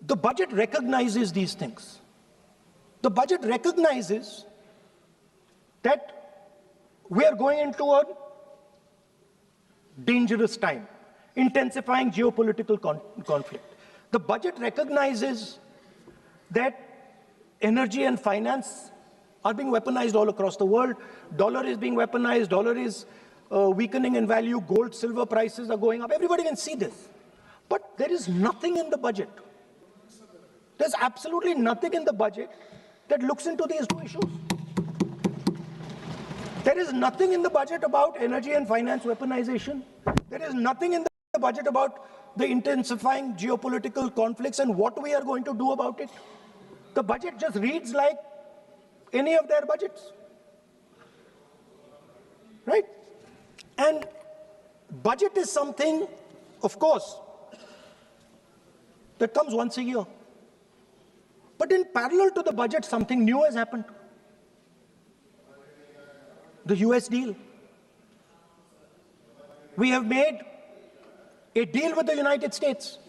The budget recognizes these things. The budget recognizes that we are going into a dangerous time, intensifying geopolitical conflict. The budget recognizes that energy and finance are being weaponized all across the world. Dollar is being weaponized, dollar is weakening in value, gold, silver prices are going up. Everybody can see this. But there is nothing in the budget. There's absolutely nothing in the budget that looks into these two issues. There is nothing in the budget about energy and finance weaponization. There is nothing in the budget about the intensifying geopolitical conflicts and what we are going to do about it. The budget just reads like any of their budgets, right? And budget is something, of course, that comes once a year. But in parallel to the budget, something new has happened. The US deal. We have made a deal with the United States.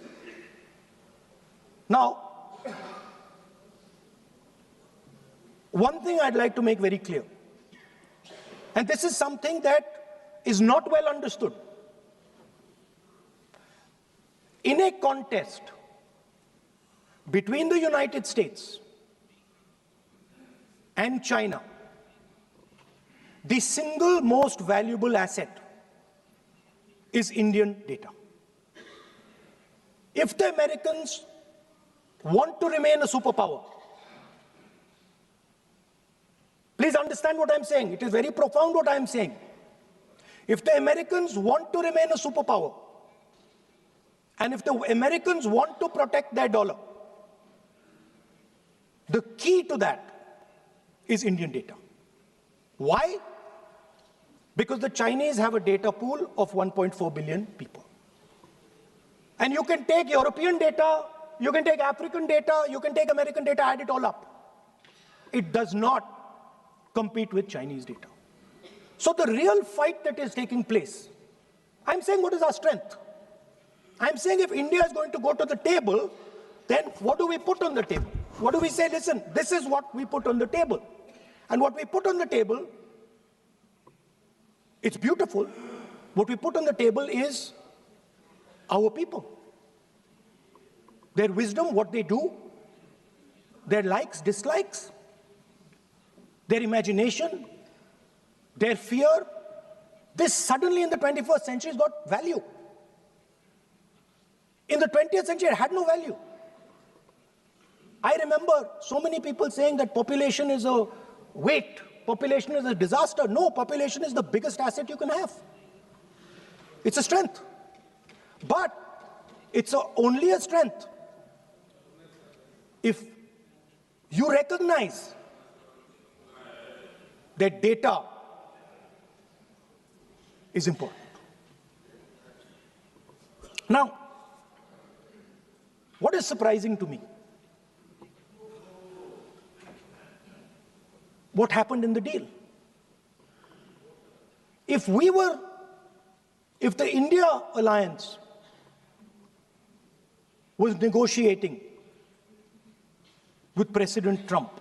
Now, one thing I'd like to make very clear, and this is something that is not well understood. In a contest between the United States and China, the single most valuable asset is Indian data. If the Americans want to remain a superpower, please understand what I'm saying. It is very profound what I'm saying. If the Americans want to remain a superpower, and if the Americans want to protect their dollar, the key to that is Indian data. Why? Because the Chinese have a data pool of 1.4 billion people. And you can take European data, you can take African data, you can take American data, add it all up. It does not compete with Chinese data. So the real fight that is taking place, I'm saying what is our strength? I'm saying if India is going to go to the table, then what do we put on the table? What do we say? Listen, this is what we put on the table. And what we put on the table, it's beautiful. What we put on the table is our people. Their wisdom, what they do, their likes, dislikes, their imagination, their fear. This suddenly in the 21st century has got value. In the 20th century, it had no value. I remember so many people saying that population is a weight, population is a disaster. No, population is the biggest asset you can have. It's a strength. But it's only a strength if you recognize that data is important. Now, what is surprising to me? What happened in the deal? If the India alliance was negotiating with President Trump,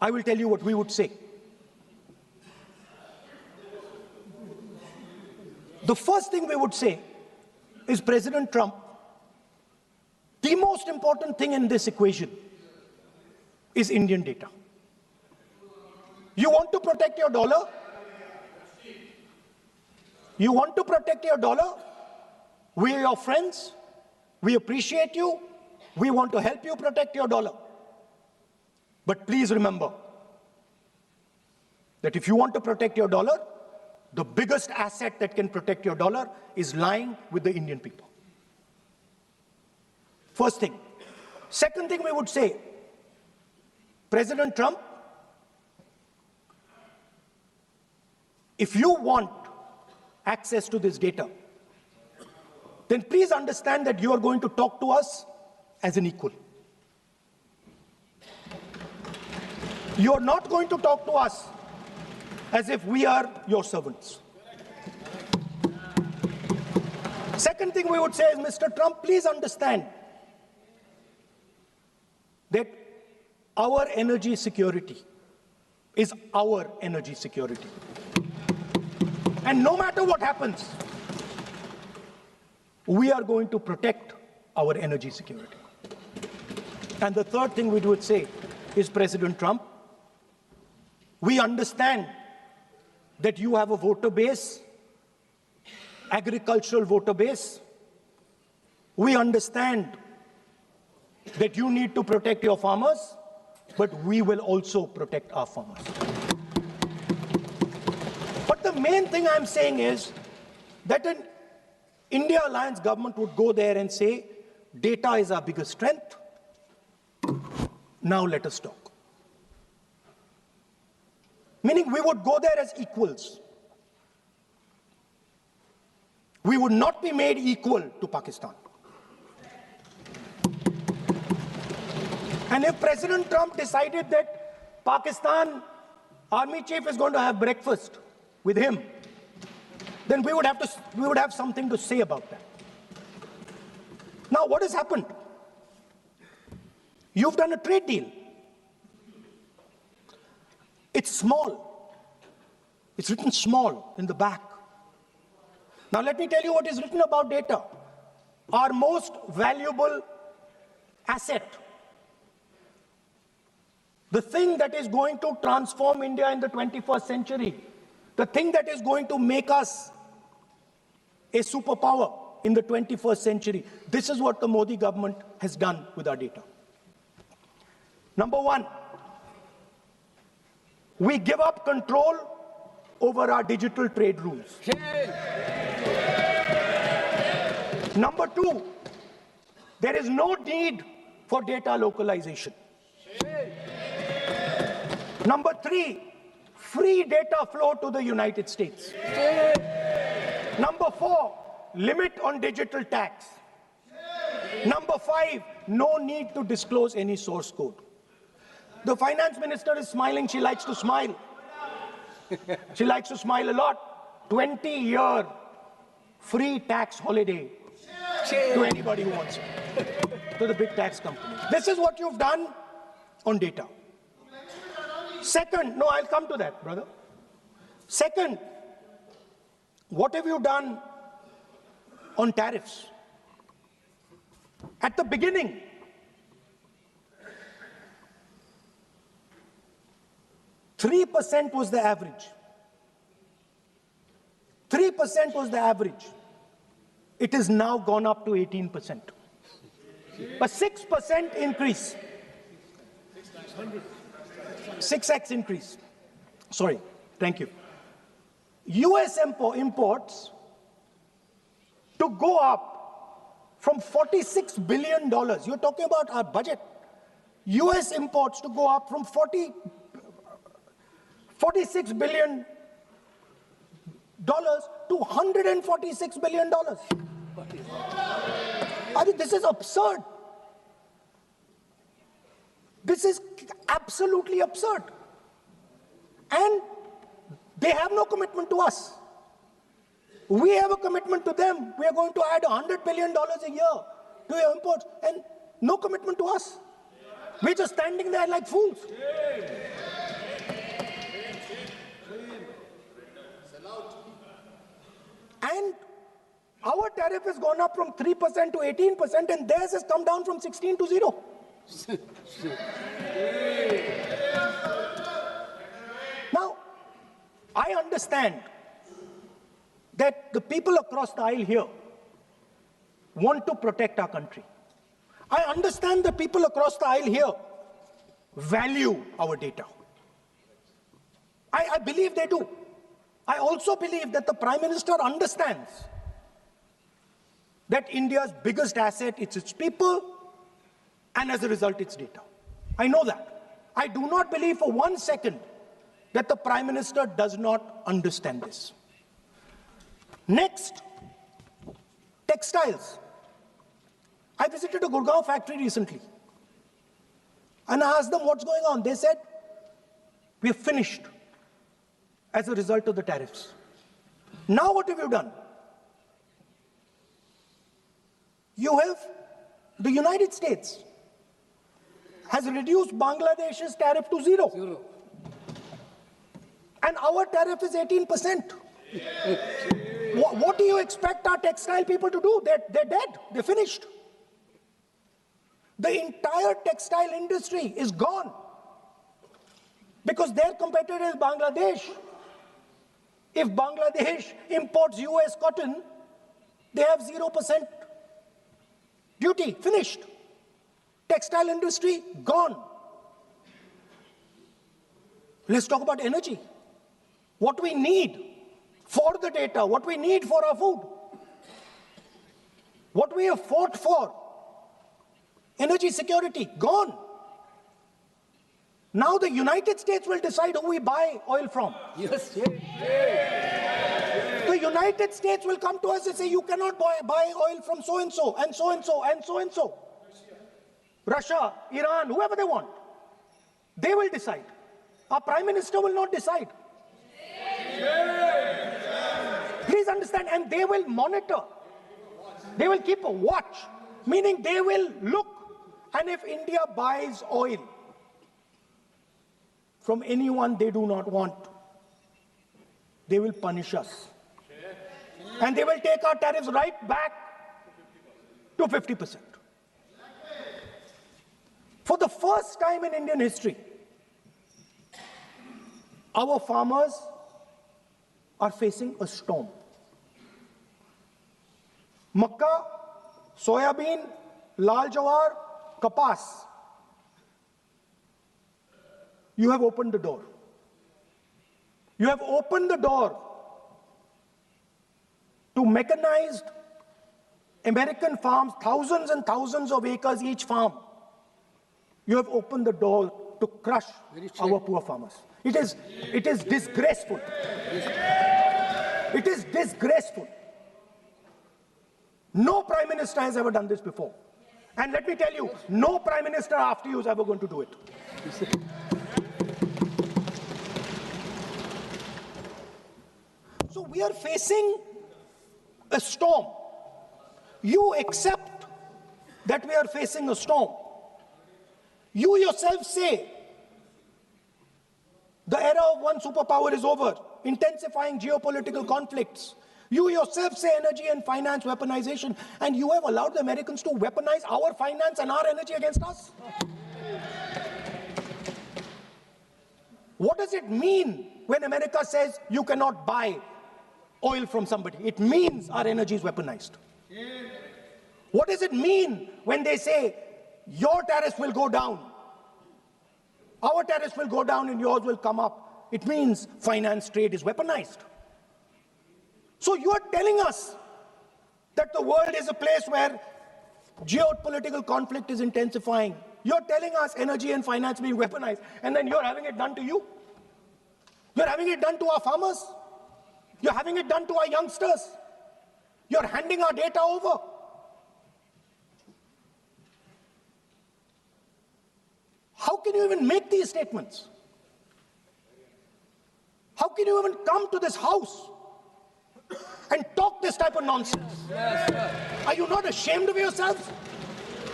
I will tell you what we would say. The first thing we would say is, President Trump, the most important thing in this equation is Indian data. You want to protect your dollar? You want to protect your dollar? We are your friends. We appreciate you. We want to help you protect your dollar. But please remember that if you want to protect your dollar, the biggest asset that can protect your dollar is lying with the Indian people. First thing. Second thing we would say, President Trump, if you want access to this data, then please understand that you are going to talk to us as an equal. You are not going to talk to us as if we are your servants. Second thing we would say is, Mr. Trump, please understand that our energy security is our energy security. And no matter what happens, we are going to protect our energy security. And the third thing we would say is, President Trump, we understand that you have a voter base, agricultural voter base. We understand that you need to protect your farmers, but we will also protect our farmers. But the main thing I'm saying is that an India Alliance government would go there and say, data is our biggest strength. Now let us talk. Meaning we would go there as equals. We would not be made equal to Pakistan. And if President Trump decided that Pakistan army chief is going to have breakfast with him, then we would have something to say about that. Now, what has happened? You've done a trade deal. It's small. It's written small in the back. Now, let me tell you what is written about data. Our most valuable asset, the thing that is going to transform India in the 21st century, the thing that is going to make us a superpower in the 21st century. This is what the Modi government has done with our data. Number one, we give up control over our digital trade rules. Number two, there is no need for data localization. Number three, free data flow to the United States. Number four, limit on digital tax. Number five, no need to disclose any source code. The finance minister is smiling. She likes to smile. She likes to smile a lot. 20-year free tax holiday to anybody who wants it, to the big tax companies. This is what you've done on data. Second, no, I'll come to that, brother. Second, what have you done on tariffs? At the beginning, %3 was the average. 3% was the average. It has now gone up to 18%. A 6% increase. 6x increase. Sorry, thank you. US imports to go up from $46 billion. You're talking about our budget. US imports to go up from $46 billion to $146 billion. I mean, this is absurd. This is absolutely absurd. And they have no commitment to us. We have a commitment to them. We are going to add $100 billion a year to your imports, and no commitment to us. We're just standing there like fools. And our tariff has gone up from 3% to 18%, and theirs has come down from 16 to 0. Now, I understand that the people across the aisle here want to protect our country. I understand the people across the aisle here value our data. I believe they do. I also believe that the Prime Minister understands that India's biggest asset is its people, and as a result, its data. I know that. I do not believe for 1 second that the Prime Minister does not understand this. Next, textiles. I visited a Gurgaon factory recently, and I asked them what's going on. They said, we're finished as a result of the tariffs. Now what have you done? You have the United States has reduced Bangladesh's tariff to zero. And our tariff is 18%. What do you expect our textile people to do? They're dead. They're finished. The entire textile industry is gone because their competitor is Bangladesh. If Bangladesh imports US cotton, they have 0% duty. Finished. Textile industry gone. Let's talk about energy. What we need for the data, what we need for our food, what we have fought for, energy security, gone. Now the United States will decide who we buy oil from. Yes. The United States will come to us and say, you cannot buy oil from so-and-so, and so-and-so, and so-and-so. Russia, Iran, whoever they want. They will decide. Our Prime Minister will not decide. Please understand, and they will monitor. They will keep a watch, meaning they will look, and if India buys oil from anyone they do not want, they will punish us. And they will take our tariffs right back to 50%. For the first time in Indian history, our farmers are facing a storm. Makkah, soybean, lal jawar, kapas. You have opened the door. You have opened the door to mechanized American farms, thousands and thousands of acres each farm. You have opened the door to crush our poor farmers. It is disgraceful. It is disgraceful. No Prime Minister has ever done this before. And let me tell you, no Prime Minister after you is ever going to do it. So we are facing a storm. You accept that we are facing a storm. You yourself say the era of one superpower is over, intensifying geopolitical conflicts. You yourself say energy and finance weaponization, and you have allowed the Americans to weaponize our finance and our energy against us. What does it mean when America says you cannot buy oil from somebody? It means our energy is weaponized. What does it mean when they say your tariffs will go down, our tariffs will go down and yours will come up? It means finance trade is weaponized. So you are telling us that the world is a place where geopolitical conflict is intensifying. You're telling us energy and finance being weaponized, and then you're having it done to you. You're having it done to our farmers. You're having it done to our youngsters. You're handing our data over. How can you even make these statements? How can you even come to this house and talk this type of nonsense? Are you not ashamed of yourselves?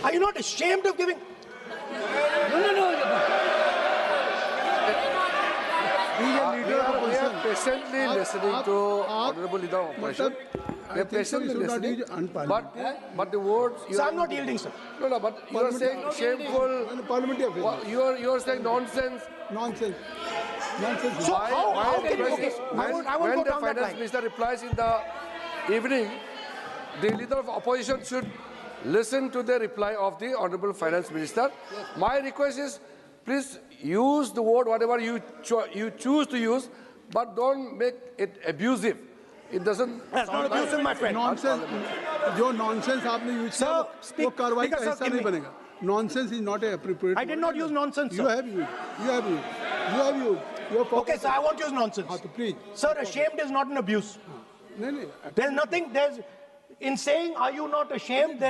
Are you not ashamed of giving? No. We are patiently listening to Honorable Leader of Opposition. We are patiently listening. But the words... So I'm not yielding, sir. No, but you are saying shameful... You are saying nonsense. Nonsense. So how can you... Okay, I won't When go the down that Finance line. Minister replies in the evening, the Leader of Opposition should listen to the reply of the Honorable Finance Minister. Yes. My request is, please use the word whatever you choose to use, but don't make it abusive. It doesn't... That's not abusive, my friend. Nonsense. जो nonsense आपने use Sir, किया speak. वो कार्रवाई का Speaker, हिस्सा sir, नहीं give me. बनेगा. Nonsense is not a appropriate. I did not use nonsense, sir. You have used. You have used. You have used. You have Okay, sir, I won't use nonsense. हाँ तो please. Sir, ashamed is not an abuse. नहीं. There's nothing, in saying, are you not ashamed, there